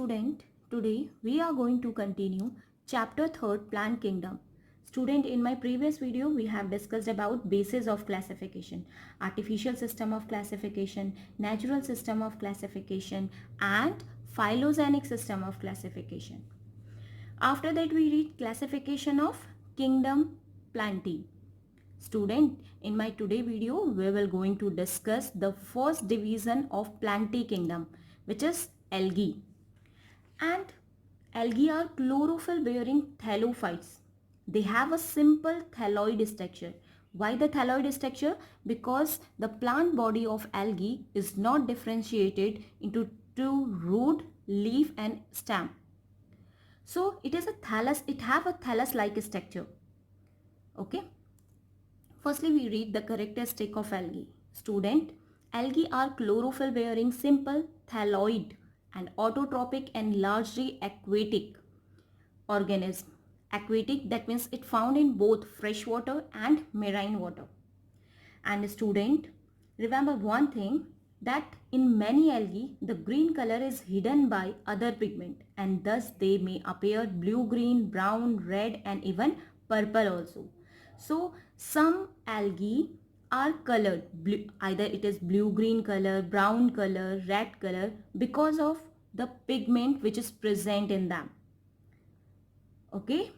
student, today we are going to continue chapter 3rd plant kingdom. Student, in my previous video we have discussed about basis of classification, artificial system of classification, natural system of classification and phylogenetic system of classification. After that we read classification of kingdom plantae. Student, in my today video we will going to discuss the first division of plantae kingdom, which is algae. And algae are chlorophyll bearing thallophytes. They have a simple thalloid structure. Why the thalloid structure? Because the plant body of algae is not differentiated into two root, leaf and stem. So it is a thallus, it have a thallus like structure. Okay. Firstly, we read the characteristic of algae. Student, algae are chlorophyll bearing simple thalloid and autotrophic and largely aquatic organism. Aquatic, that means it found in both freshwater and marine water. And student, remember one thing, that in many algae the green color is hidden by other pigment and thus they may appear blue, green, brown, red and even purple also. So some algae are colored blue, either it is blue green color, brown color, red color, because of the pigment which is present in them. Okay,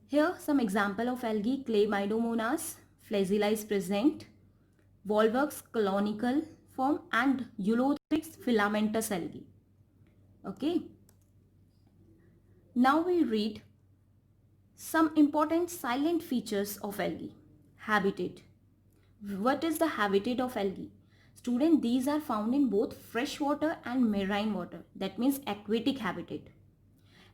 here some example of algae: Chlamydomonas flagella is present, Volvox colonical form and Eulothrix filamentous algae. Okay, now we read some important silent features of algae. Habitat. What is the habitat of algae? Student, these are found in both freshwater and marine water. That means aquatic habitat.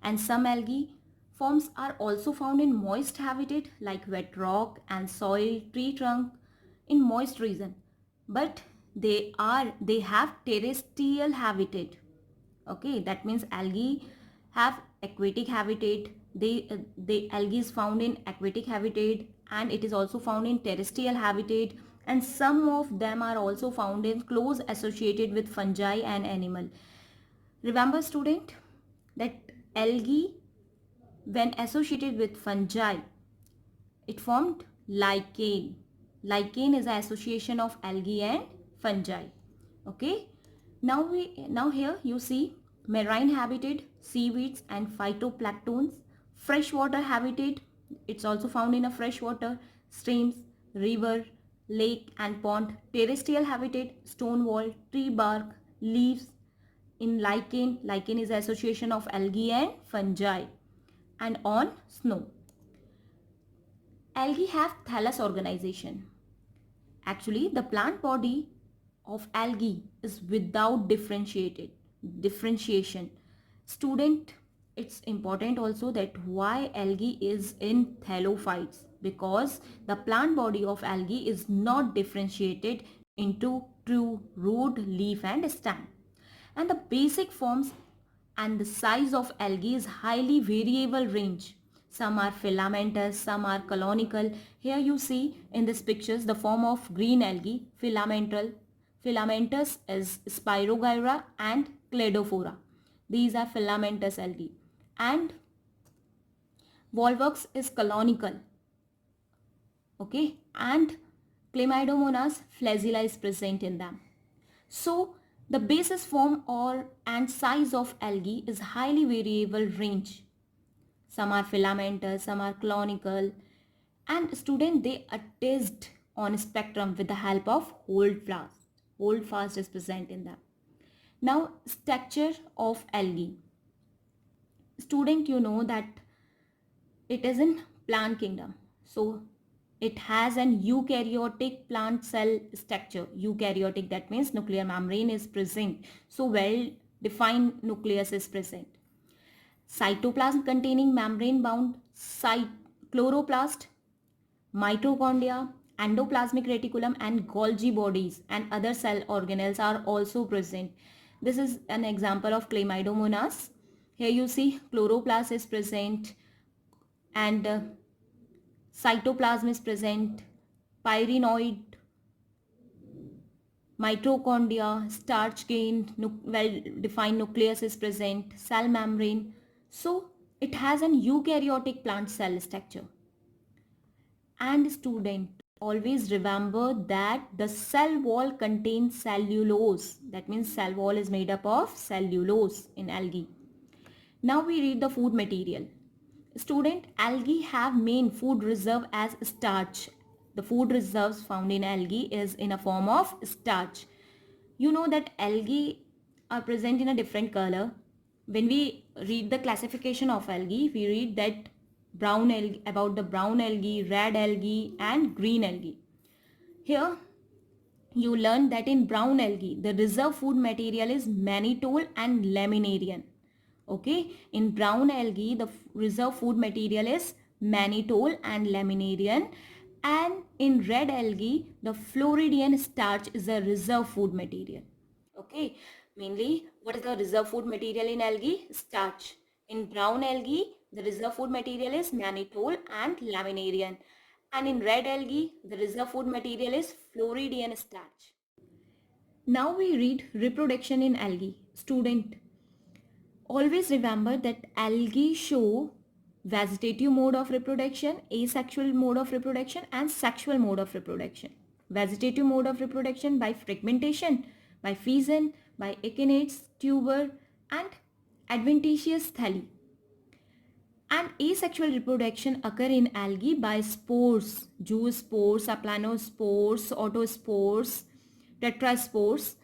And some algae forms are also found in moist habitat like wet rock and soil, tree trunk in moist region. But they have terrestrial habitat. Okay, that means algae have aquatic habitat. The algae is found in aquatic habitat and it is also found in terrestrial habitat, and some of them are also found in close associated with fungi and animal. Remember student, that algae when associated with fungi, it formed lichen. Lichen is an association of algae and fungi. Okay, now here you see marine habitat, seaweeds and phytoplanktons. Freshwater habitat, it's also found in a freshwater, streams, river, lake and pond. Terrestrial habitat, stone wall, tree bark, leaves. In lichen is association of algae and fungi. And on snow, algae have thallus organization. Actually, the plant body of algae is without differentiation. Student, it's important also that why algae is in thallophytes, because the plant body of algae is not differentiated into true root, leaf and stem. And the basic forms and the size of algae is highly variable range. Some are filamentous, some are colonical. Here you see in this pictures the form of green algae, filamental. Filamentous is Spirogyra and Cladophora. These are filamentous algae. And Volvox is colonical. Okay, and Chlamydomonas flagella is present in them. So the basis form and size of algae is highly variable range. Some are filamentous, some are colonical, and student, they attest on spectrum with the help of holdfast. Holdfast is present in them. Now structure of algae. Student, you know that it is in plant kingdom. So it has an eukaryotic plant cell structure. Eukaryotic, that means nuclear membrane is present. So well defined nucleus is present. Cytoplasm containing membrane bound chloroplast, mitochondria, endoplasmic reticulum and Golgi bodies and other cell organelles are also present. This is an example of Chlamydomonas. Here you see chloroplast is present and cytoplasm is present, pyrenoid mitochondria, starch gained, well-defined nucleus is present, cell membrane. So it has an eukaryotic plant cell structure. And student, always remember that the cell wall contains cellulose. That means cell wall is made up of cellulose in algae. Now we read the food material. Student, algae have main food reserve as starch. The food reserves found in algae is in a form of starch. You know that algae are present in a different color. When we read the classification of algae, we read that brown algae, about the brown algae, red algae and green algae. Here you learn that in brown algae, the reserve food material is mannitol and laminarian. Okay, in brown algae, the reserve food material is mannitol and laminarian, and in red algae, the Floridian starch is a reserve food material. Okay, mainly what is the reserve food material in algae? Starch. In brown algae, the reserve food material is mannitol and laminarian, and in red algae, the reserve food material is Floridian starch. Now we read reproduction in algae. Student, always remember that algae show vegetative mode of reproduction, asexual mode of reproduction and sexual mode of reproduction. Vegetative mode of reproduction by fragmentation, by fission, by achenates, tuber and adventitious thalli. And asexual reproduction occur in algae by spores, zoospores, aplanospores, autospores, tetraspores.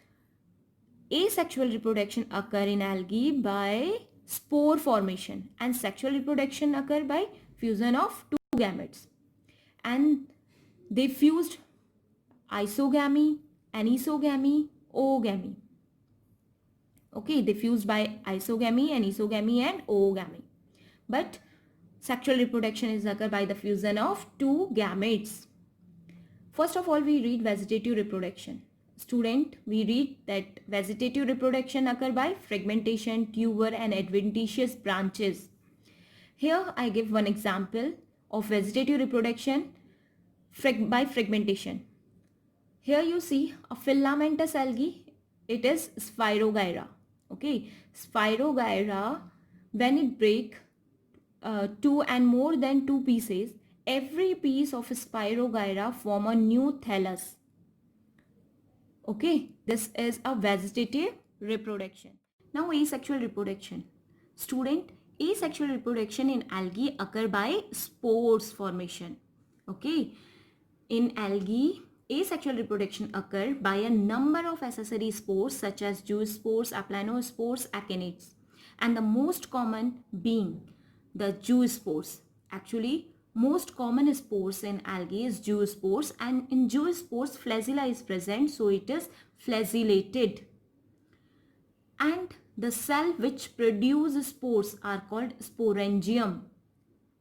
Asexual reproduction occur in algae by spore formation, and sexual reproduction occur by fusion of two gametes, and they fused isogamy, anisogamy, oogamy. Okay, they fused by isogamy, anisogamy and oogamy. But sexual reproduction is occur by the fusion of two gametes. First of all, we read vegetative reproduction. Student, we read that vegetative reproduction occur by fragmentation, tuber and adventitious branches. Here I give one example of vegetative reproduction by fragmentation. Here you see a filamentous algae. It is Spirogyra. Okay, Spirogyra, when it break two and more than two pieces, every piece of Spirogyra form a new thallus. Okay, this is a vegetative reproduction. Now asexual reproduction. Student, asexual reproduction in algae occur by spores formation. Okay, in algae, asexual reproduction occur by a number of accessory spores such as zoospores, aplanospores, achenates, and the most common being the zoospores. Actually, most common spores in algae is zoospores, and in zoospores flagella is present, so it is flagellated. And the cell which produce spores are called sporangium.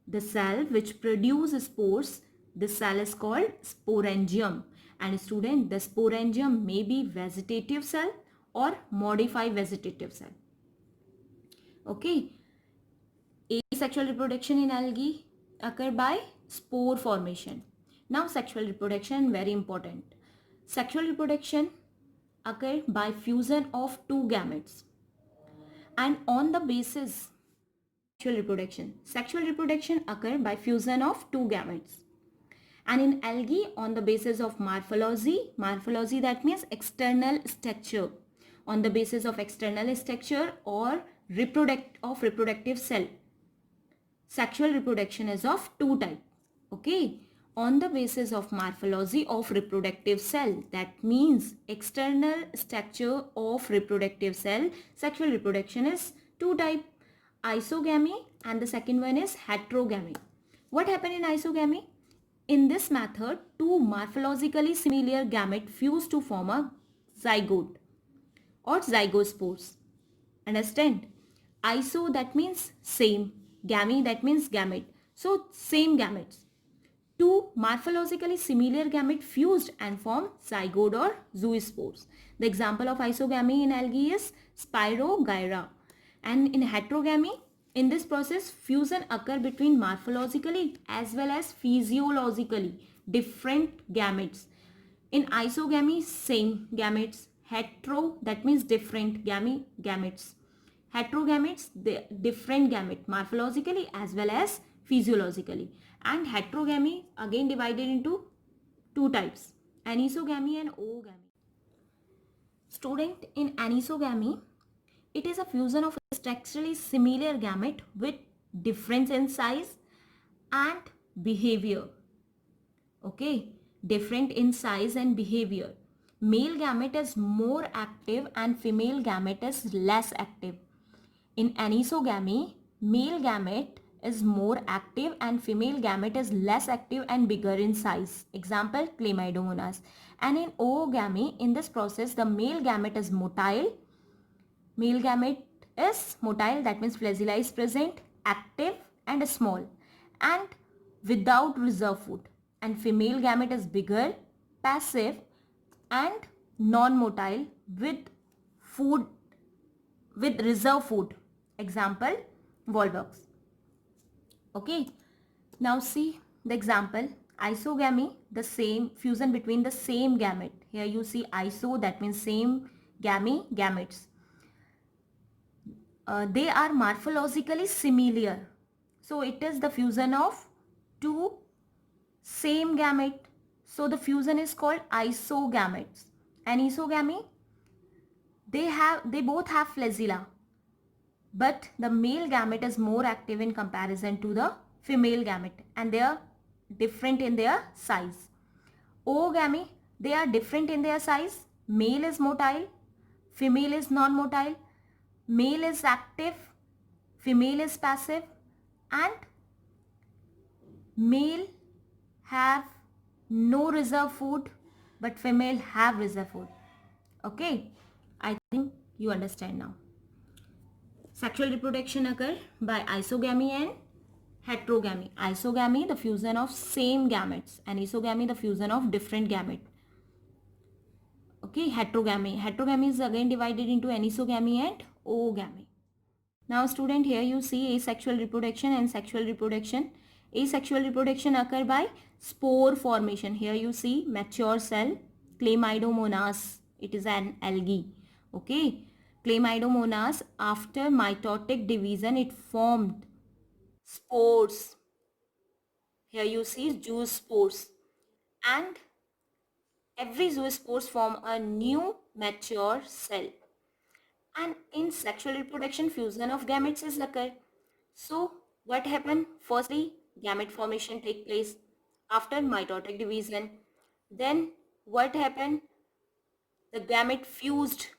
The cell which produce spores, the cell is called sporangium. And student, the sporangium may be vegetative cell or modified vegetative cell. Okay. Asexual reproduction in algae occur by spore formation. Now sexual reproduction, very important. Sexual reproduction occur by fusion of two gametes, and on the basis sexual reproduction occur by fusion of two gametes, and in algae on the basis of morphology, that means external structure, on the basis of external structure or reproductive cell. Sexual reproduction is of two types. Okay, on the basis of morphology of reproductive cell, that means external structure of reproductive cell, sexual reproduction is two types, isogamy and the second one is heterogamy. What happened in isogamy? In this method, two morphologically similar gametes fuse to form a zygote or zygospores. Understand? Iso, that means same. Gamy, that means gamete. So same gametes. Two morphologically similar gametes fused and form zygote or zoospores. The example of isogamy in algae is Spirogyra. And in heterogamy, in this process, fusion occur between morphologically as well as physiologically different gametes. In isogamy, same gametes. Hetero, that means different gametes. Heterogametes, the different gamete morphologically as well as physiologically. And heterogamy again divided into two types, anisogamy and oogamy. Student, in anisogamy, it is a fusion of structurally similar gamete with difference in size and behavior. Okay, different in size and behavior. Male gamete is more active and female gamete is less active. In anisogamy, male gamete is more active and female gamete is less active and bigger in size. Example, Chlamydomonas. And in oogamy, in this process, the male gamete is motile. Male gamete is motile, that means flagella is present, active and small and without reserve food. And female gamete is bigger, passive and non-motile with food, with reserve food. Example, Volvox. Okay, now see the example. Isogamy, the same fusion between the same gamete. Here you see iso, that means same gametes. They are morphologically similar. So it is the fusion of two same gamete. So the fusion is called isogametes. Anisogamy, they both have flagella, but the male gamete is more active in comparison to the female gamete and they are different in their size. Oogamy, they are different in their size. Male is motile, female is non-motile. Male is active, female is passive, and male have no reserve food but female have reserve food. Okay, I think you understand now. Sexual reproduction occur by isogamy and heterogamy. Isogamy, the fusion of same gametes, and isogamy, the fusion of different gamete. Okay, heterogamy is again divided into anisogamy and oogamy. Now student, here you see asexual reproduction and sexual reproduction. Asexual reproduction occur by spore formation. Here you see mature cell, Chlamydomonas. It is an algae. Okay, Chlamydomonas, after mitotic division it formed spores. Here you see zoospores, and every zoospores form a new mature cell. And in sexual reproduction, fusion of gametes is occur. So what happened? Firstly, gamete formation take place after mitotic division. Then what happened? The gamete fused.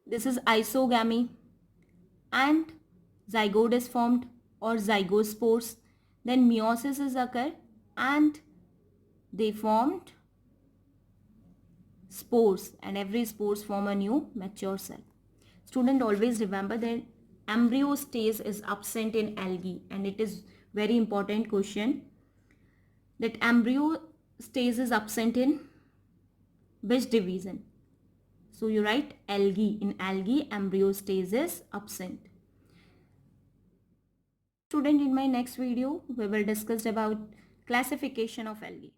This is isogamy, and zygote is formed or zygospores. Then meiosis is occur and they formed spores, and every spores form a new mature cell. Student, always remember that embryo stage is absent in algae, and it is very important question that embryo stage is absent in which division. So you write algae. In algae, embryo stage is absent. Student, in my next video we will discuss about classification of algae.